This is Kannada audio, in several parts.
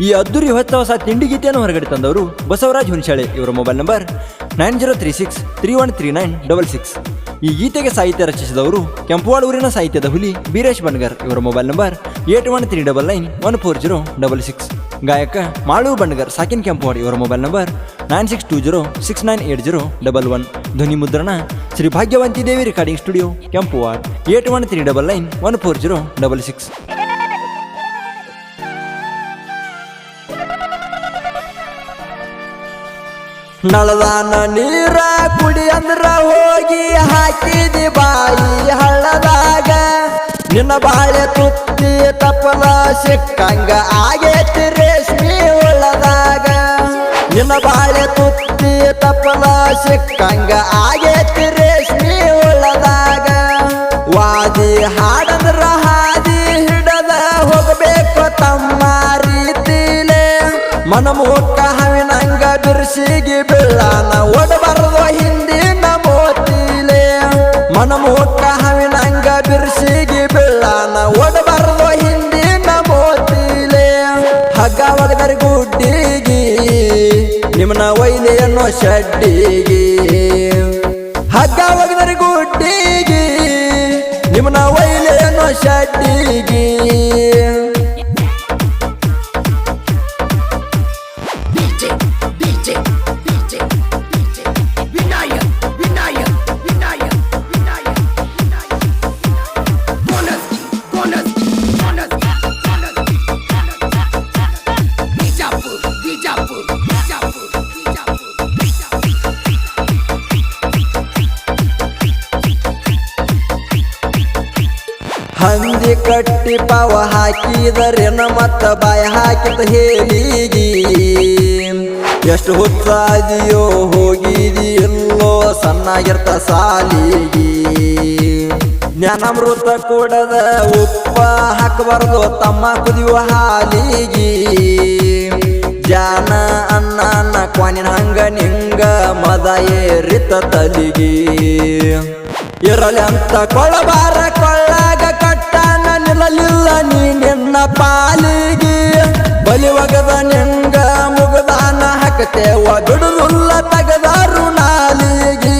ಈ ಅದ್ದೂರಿ ಹೊಸ ಹೊಸ ತಿಂಡಿ ಗೀತೆಯನ್ನು ಹೊರಗಡೆ ತಂದವರು ಬಸವರಾಜ್ ಹುಣಶಾಳೆ. ಇವರ ಮೊಬೈಲ್ ನಂಬರ್ 9036313966. ಈ ಗೀತೆಗೆ ಸಾಹಿತ್ಯ ರಚಿಸಿದವರು ಕೆಂಪುವಾಡ ಊರಿನ ಸಾಹಿತ್ಯದ ಹುಲಿ ಬೀರೇಶ್ ಬಣಗರ್. ಇವರ ಮೊಬೈಲ್ ನಂಬರ್ 8139914066. ಗಾಯಕ ಮಾಳು ಬಣಗರ್ ಸಾಕಿನ್ ಕೆಂಪುವಾಡ್. ಇವರ ಮೊಬೈಲ್ ನಂಬರ್ 9620698011. ಧ್ವನಿ ಮುದ್ರಣ ಶ್ರೀ ಭಾಗ್ಯವಂತಿ ದೇವಿ ರೆಕಾರ್ಡಿಂಗ್ ಸ್ಟುಡಿಯೋ ಕೆಂಪುವಾಡ್. 8139914066. ನಳದಾನ ನೀರ ಕುಡಿ ಅಂದ್ರ ಹೋಗಿ ಹಾಕಿದಿ ಬಾಯಿ ಹಳ್ಳದಾಗ. ನಿನ್ನ ಬಾಳೆ ತುತ್ತಿ ತಪ್ಪಲ ಸಿಕ್ಕಂಗ ಆಗೇತಿ ರೇಷ್ಮಿ ಒಳದಾಗ. ನಿನ್ನ ಬಾಳೆ ತುತ್ತಿ ತಪ್ಪಲ ಸಿಕ್ಕಂಗ ಆಗೇತಿ ರೇಷ್ಮಿ ಒಳದಾಗ. ವಾದಿ ಹಾಡಂದ್ರ ಹಾದಿ ಹಿಡದ ಹೋಗಬೇಕು ತಮ್ಮ ರೀತಿಲೇ. ಮನಮುಖ ಹವಿನಂಗ ಬಿರ್ಸಿಗಿ ಬೀಳಾನ ಒಡಬಾರದು ಹಿಂದಿನ ಮೋತಿಲೆ. ಮನಮುಖ ಹವಿನಂಗ ಬಿರ್ಸಿಗಿ ಬೀಳಾನ ಒಡಬಾರದು ಹಿಂದಿನ ಮೋತಿಲೆ. ಹಗ್ಗ ಒಗದರ ಗುಡ್ಡಿಗಿ ನಿಮ್ಮನ ಒಯ್ಲೆ ಅನ್ನೋ ಶಡ್ಡಿಗಿ. ಹಗ್ಗ ಒಗದರ ಗುಡ್ಡಿಗಿ ನಿಮ್ಮನ ಒಯ್ಲೆ ಅನ್ನೋ ಶಡ್ಡಿಗಿ. ಹಂದಿ ಕಟ್ಟಿ ಪಾವ ಹಾಕಿದರೇನ ಮತ್ತ ಬಾಯ ಹಾಕಿದ ಹೇಳಿಗಿ. ಎಷ್ಟು ಹುತ್ತಾದಿಯೋ ಹೋಗಿದಿ ಎಲ್ಲೋ ಸಣ್ಣಾಗಿರ್ತ ಸಾಲಿಗಿ. ಜ್ಞಾನಾಮೃತ ಕೂಡದ ಉಪ್ಪ ಹಾಕಬಾರ್ದು ತಮ್ಮ ಕುದಿಯುವ ಹಾಲಿಗಿ. ಜಾನ ಅನ್ನ ಕ್ವಾನಿನ ಹಂಗ ನಿಂಗ ಮದ ಏರಿತ ತಲಿಗಿ. ಇರಲಿ ಅಂತ ಕೊಳ್ಳಬಾರ ಕೊಳ್ಳಾಗ ಕಟ್ಟಾನ ನಿಲ್ಲಲಿಲ್ಲ ನೀ ನಿನ್ನ ಪಾಲಿಗಿ. ಬಲಿ ಒಗದ ನಿಂಗ ಮುಗದಾನ ಹಾಕತೇವ ಬಿಡುದಿಲ್ಲ ತಗದಾರು ನಾಲಿಗಿ.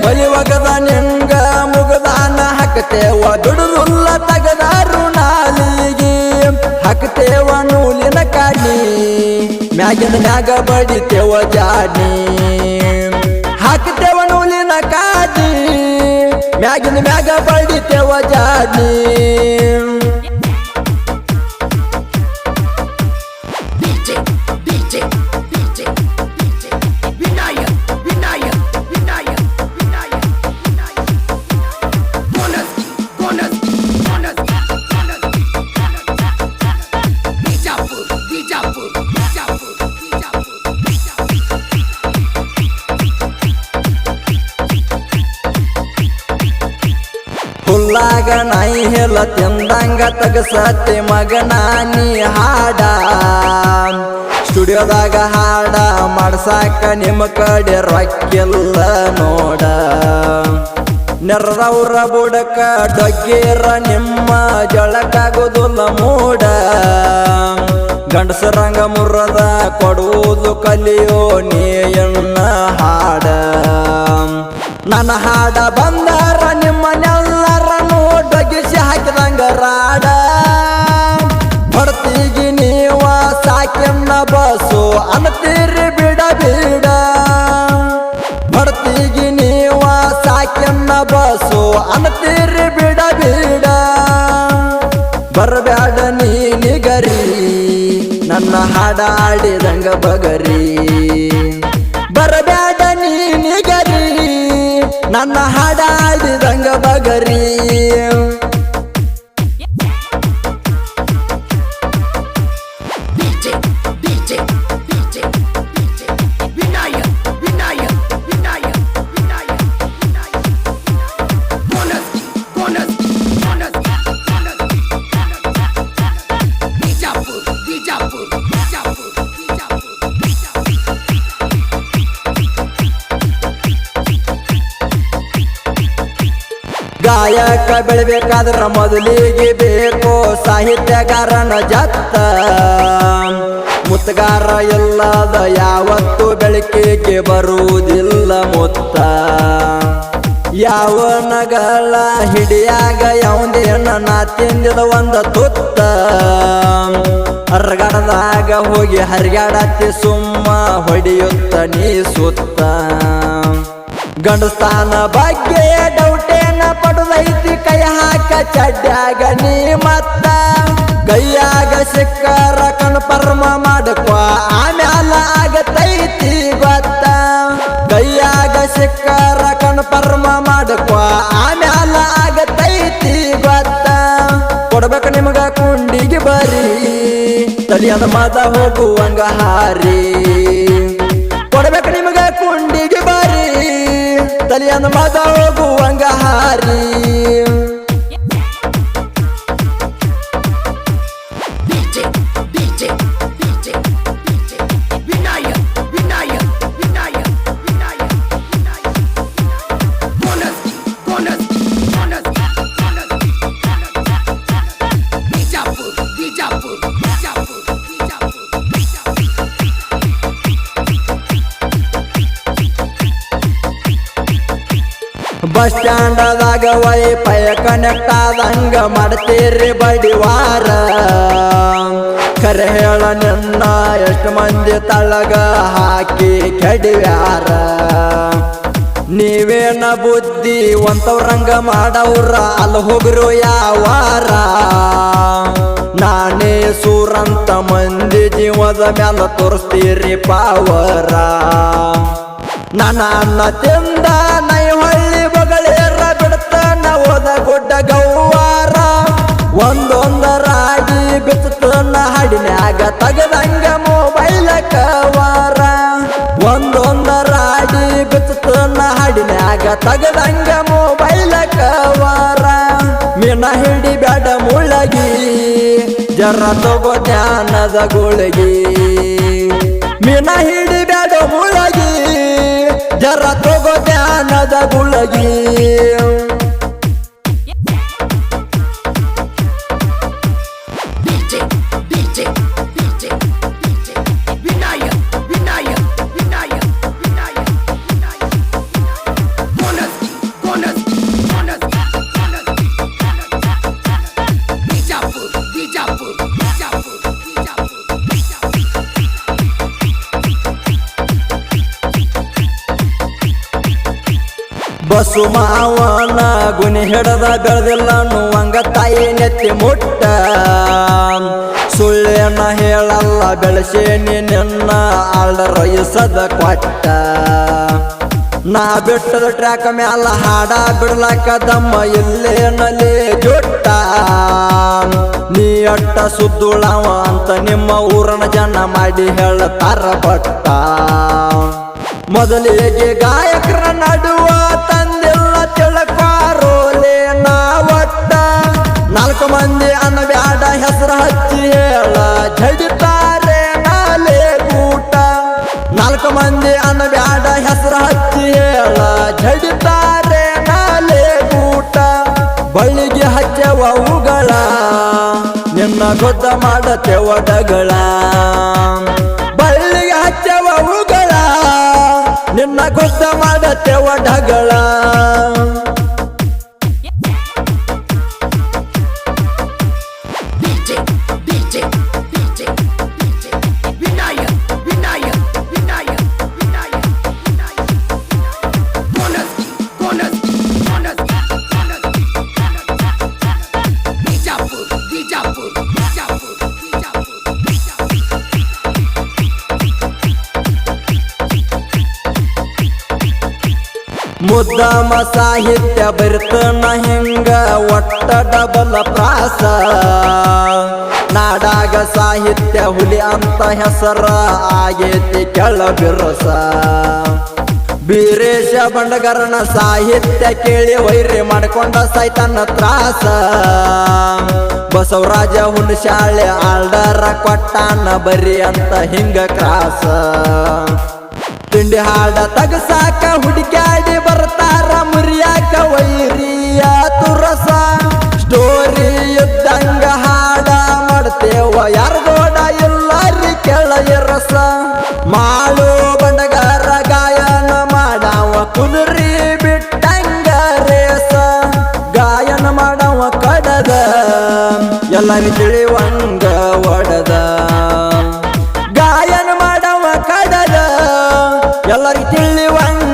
ಬಲಿ ಒಗದ ನಿಂಗ ಮುಗದಾನ ಹಾಕತೇವ ಬಿಡುದಿಲ್ಲ ತಗದಾರು ನಾಲಿಗಿ. ಹಾಕತೇವ ನೂಲಿನ ಕಾಡಿ ಮ್ಯಾಗಿನ ಮ್ಯಾಗ ಬಡಿತೇವ ಜಾಡಿ. ಹಾಕತೇವ ನೂಲಿನ ಕಾಡಿ ಮ್ಯಾಗಿನ ಮ್ಯಾಗ ಬಡಿತೇವ ಜಾಡಿ. ಹುಲ್ಲಾಗ ನಾಯಿ ಹೇಳ ತಿಂದಂಗ ತಗಸತ್ತೆ ಮಗನ ನೀ ಹಾಡ. ಸ್ಟುಡಿಯೋದಾಗ ಹಾಡ ಮಾಡ್ಸಾಕ ನಿಮ್ಮ ಕಡೆ ರೊಕ್ಕಿಲ್ಲ ನೋಡ. ನೆರದವ್ರ ಬುಡಕ ಡೊಗ್ಗೇರ ನಿಮ್ಮ ಜಳಕಾಗೋದಿಲ್ಲ ಮೂಡ. ಗಂಡಸರಂಗ ಮುರದ ಕೊಡುವುದು ಕಲಿಯೋ ನೀಯನ್ನ ಹಾಡ. ನನ್ನ ಹಾಡ ಬಂದಾರ ನಿಮ್ಮನ್ನೆಲ್ಲರನ್ನು ಡೊಗಿಸಿ ಹಾಕಿದಂಗ ರಾಡ. ಹೊಡ್ತಿಗಿ ನೀವ ಸಾಕೆನ್ನ ಬಸು ಅನ್ನತೀರಿ ಬಿಡ ಬಿಡ. ಹೊಡ್ತಿಗಿ ನೀವ ಸಾಕೆನ್ನ ಬಸು ಅನ್ನತೀರಿ ಬಿಡ ಬಿಡ. ಬರಬ್ಯಾಡ ನೀನಿಗರಿ ನನ್ನ ಹಾಡ ಆಡಿದಂಗ ಬಗರಿ. ಬರಬ್ಯಾಡ ನೀನಿಗರಿ ನನ್ನ ಹಾಡ ಆಡಿದಂಗ ಬಗರಿ. ಗಾಯಕ ಬೆಳಿಬೇಕಾದ್ರ ಮೊದಲಿಗೆ ಬೇಕು ಸಾಹಿತ್ಯಗಾರನ ಜತ್ತ. ಮುತ್ತಗಾರ ಇಲ್ಲದ ಯಾವತ್ತು ಬೆಳಕಿಗೆ ಬರುವುದಿಲ್ಲ ಮುತ್ತ ಯಾವ ನಗಳ ಹಿಡಿಯಾಗ ಯಾವಂದೇನ ನಾ ತಿಂದಿದ ಒಂದ ತುತ್ತ ಹರಗಡದಾಗ ಹೋಗಿ ಹರಿಗಾಡತ್ತಿ ಸುಮ್ಮ ಹೊಡಿಯುತ್ತ ನೀ ಸುತ್ತ ಗಂಡಸ್ತಾನ ಬಗ್ಗೆ ಡೌಟೇನ ಪಡುದೈತಿ ಕೈ ಹಾಕ ಚಡ್ಡ್ಯಾಗ ನೀ ಮತ್ತ ಕೈಯಾಗ ಸಿಕ್ಕರ ಕನ್ಫರ್ಮ ಮಾಡಕೊ ಆಮ್ಯಾಲ ಆಗತೈತಿ ಗೊತ್ತ ಕೈಯಾಗ ಸಿಕ್ಕರ ಕನ್ಫರ್ಮ ಮಾಡಕೊ ಆಮ್ಯಾಲ ಆಗತೈತಿ ಗೊತ್ತ ಕೊಡ್ಬೇಕ ನಿಮಗ ಕುಂಡಿಗೆ ಬರೀ ತಲಿಯದ ಮದ ಹೋಗುವಂಗ ಹಾರಿ ಕೊಡ್ಬೇಕ ನಿಮಗ ಕುಂಡಿಗೆ ಬರೀ ತಲಿಯದ ಮದ ಹೋಗುವಂಗ ಹಾರಿ ಬಸ್ ಸ್ಟ್ಯಾಂಡದಾಗ ವೈಫೈ ಕನೆಕ್ಟ್ ಆದಂಗ ಮಾಡ್ತೀರಿ ಬಡಿವಾರ ಕರೆ ಹೇಳ ನಿನ್ನ ಎಷ್ಟು ಮಂದಿ ತಳಗ ಹಾಕಿ ಕೆಡಿವ್ಯಾರ ನೀವೇನ ಬುದ್ಧಿ ಒಂತವ್ರಂಗ ಮಾಡವ್ರ ಅಲ್ಲಿ ಹೋಗ್ರು ಯಾವಾರ ನಾನೇ ಸೂರಂತ ಮಂದಿ ಜೀವದ ಮ್ಯಾಲ ತೋರಿಸ್ತೀರಿ ಪಾವರ ನನ್ನ ಅನ್ನ ತಿಂದ ನೈ ಹೊಳ್ಳಿ ಬಗಳೇರ ಬಿಡ್ತಾನ ಹೋದ ಗುಡ್ಡ ಗೌವಾರ ಒಂದೊಂದರಾಗಿ ಬಿತ್ತನ ಹಾಡಿನ್ಯಾಗ ತಗದಂಗ ಮೊಬೈಲ ಕವಾರ ಒಂದೊಂದರಾಗಿ ಬಿತ್ತನ ಹಾಡಿನ್ಯಾಗ ತಗದಂಗ ಮೊಬೈಲ ಕವಾರ ಮೀನ ಹಿಡಿ ಬ್ಯಾಡ ಮುಳ್ಳಗಿ ಜರ ತಗೋ ಜ್ಞಾನದ ಗುಳಗಿ ಮೀನ ಹಿಡಿ ಬ್ಯಾಡ ಮುಳ್ಳಗಿ ಜರ ತಗೋ ಜ್ಞಾನದ ಗುಳಗಿ ಬಸು ಮಾವನ ಗುಣಿ ಹಿಡದ ಬೆಳೆದಿಲ್ಲ ಅನ್ನುವಂಗ ತಾಯಿ ನೆತ್ತಿ ಮುಟ್ಟ ಸುಳ್ಳೇನ ಹೇಳಲ್ಲ ಬೆಳೆಸೇನಿ ನಿನ್ನ ಆಲ್ಡರ್ ವಯಸ್ಸದ ಕೊಟ್ಟ ನಾ ಬಿಟ್ಟದ ಟ್ರ್ಯಾಕ್ ಮ್ಯಾಲ ಹಾಡ ಬಿಡ್ಲಾಕ ದಮ್ಮ ಇಲ್ಲೇನಲೇ ಜೊಟ್ಟ ನೀ ಅಟ್ಟ ಸುದ್ದುಳವ ಅಂತ ನಿಮ್ಮ ಊರನ ಜನ ಮಾಡಿ ಹೇಳತಾರ ಬಟ್ಟ ಮೊದಲಿಗೆ ಗಾಯಕರ ನಡುವ ತಂದಿಲ್ಲ ತಿಳ್ಕಾರೋಲೆ ನಾವಟ್ಟ ನಾಲ್ಕು ಮಂದಿ ಅನ್ನಬ್ಯಾಡ ಹೆಸರು ಹಚ್ಚಿ ಹೇಳ ಜಡಿತಾರೆ ನಾಲೆ ಗೂಟ ನಾಲ್ಕು ಮಂದಿ ಅನ್ನಬ್ಯಾಡ ಹೆಸರು ಹಚ್ಚಿ ಹೇಳ ಜಡಿತಾರೆ ನಾಲೆ ಗೂಟ ಬಳ್ಳಿಗೆ ಹಚ್ಚವ ಉಗಳ ನಿನ್ನ ಗೊತ್ತ ಮಾಡತೆವ ಡಗಳ ಬಳ್ಳಿಗೆ ಹಚ್ಚವ ಉಗಳ ನಿನ್ನ ಗೊತ್ತ ಮಾಡತೆವ ಡಗಳ ಮುದ್ದಮ ಸಾಹಿತ್ಯ ಬರ್ತನ ಹೆಂಗ ಒಟ್ಟ ಡಬಲ ಪ್ರಾಸ ನಾಡಾಗ ಸಾಹಿತ್ಯ ಹುಲಿ ಅಂತ ಹೆಸರ ಆಗೇತಿ ಕೆಳ ಬಿರಸ ಬೀರೇಶ ಬಂಡಗರನ ಸಾಹಿತ್ಯ ಕೇಳಿ ವೈರಿ ಮಾಡ್ಕೊಂಡ ಸೈತನ ತ್ರಾಸ ಬಸವರಾಜ ಹುಣಶಾಳೆ ಆಲ್ಡರ ಕೊಟ್ಟಾನ ಬರಿ ಅಂತ ಹಿಂಗ ಕ್ರಾಸ ತಿಂಡಿ ಹಾಡ ತಗಸಾಕ ಹುಡುಕ್ಯಾಡಿ ಬರ್ತಾರ ಮುರಿಯಾಕ ವೈರಿಯ ತುರಸ ಸ್ಟೋರಿ ಇದ್ದಂಗ ಹಾಡ ಮಾಡ್ತೇವ ಯಾರ್ಗೋಡ ಎಲ್ಲಾರಿ ಕೆಳ ಎಲ್ಲರಿ ತಿಳಿವಂಗ ಒಡದ ಗಾಯನ ಮಾಡವ ಕಡದ ಎಲ್ಲರಿ ತಿಳಿವಂಗ